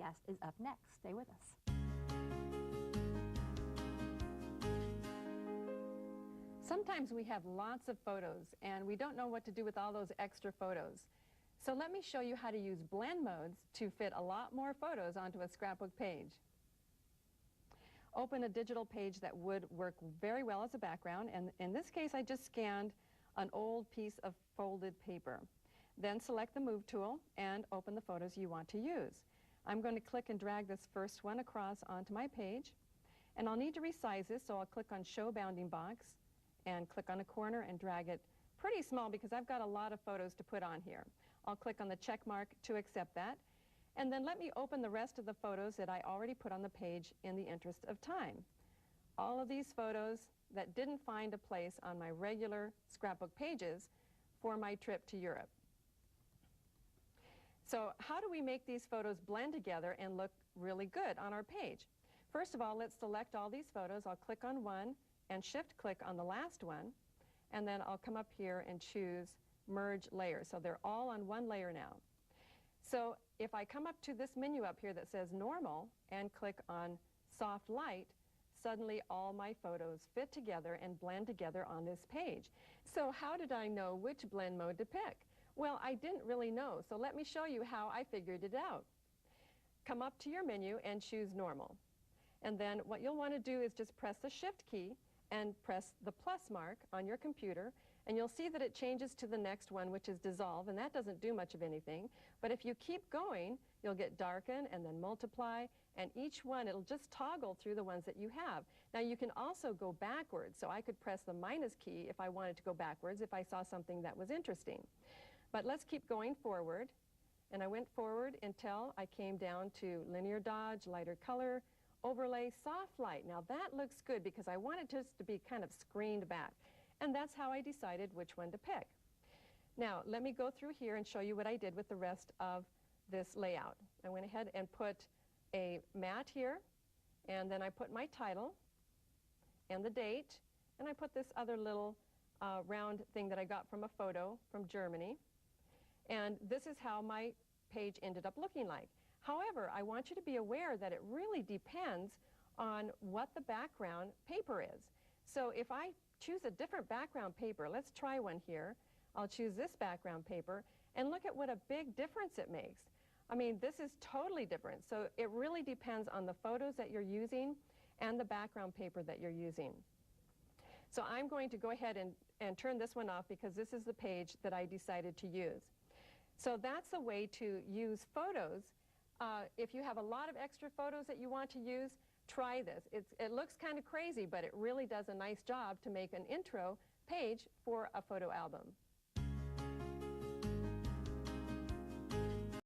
podcast is up next. Stay with us. Sometimes we have lots of photos and we don't know what to do with all those extra photos. So let me show you how to use blend modes to fit a lot more photos onto a scrapbook page. Open a digital page that would work very well as a background, and in this case I just scanned an old piece of folded paper. Then select the Move tool and open the photos you want to use. I'm going to click and drag this first one across onto my page, and I'll need to resize this, so I'll click on Show Bounding Box and click on a corner and drag it pretty small because I've got a lot of photos to put on here. I'll click on the check mark to accept that, and then let me open the rest of the photos that I already put on the page in the interest of time. All of these photos that didn't find a place on my regular scrapbook pages for my trip to Europe. So how do we make these photos blend together and look really good on our page? First of all, let's select all these photos. I'll click on one and shift click on the last one, and then I'll come up here and choose Merge Layers. So they're all on one layer now. So if I come up to this menu up here that says Normal and click on Soft Light, suddenly all my photos fit together and blend together on this page. So how did I know which blend mode to pick? Well, I didn't really know, so let me show you how I figured it out. Come up to your menu and choose Normal. And then what you'll want to do is just press the Shift key and press the plus mark on your computer, and you'll see that it changes to the next one, which is Dissolve, and that doesn't do much of anything. But if you keep going, you'll get Darken and then Multiply, and each one, it'll just toggle through the ones that you have. Now you can also go backwards, so I could press the minus key if I wanted to go backwards if I saw something that was interesting. But let's keep going forward, and I went forward until I came down to Linear Dodge, Lighter Color, Overlay, Soft Light. Now that looks good because I want it just to be kind of screened back. And that's how I decided which one to pick. Now let me go through here and show you what I did with the rest of this layout. I went ahead and put a mat here, and then I put my title and the date, and I put this other little round thing that I got from a photo from Germany. And this is how my page ended up looking like. However, I want you to be aware that it really depends on what the background paper is. So if I choose a different background paper, let's try one here. I'll choose this background paper, and look at what a big difference it makes. I mean, this is totally different. So it really depends on the photos that you're using and the background paper that you're using. So I'm going to go ahead and turn this one off because this is the page that I decided to use. So that's a way to use photos. If you have a lot of extra photos that you want to use, try this. It looks kind of crazy, but it really does a nice job to make an intro page for a photo album.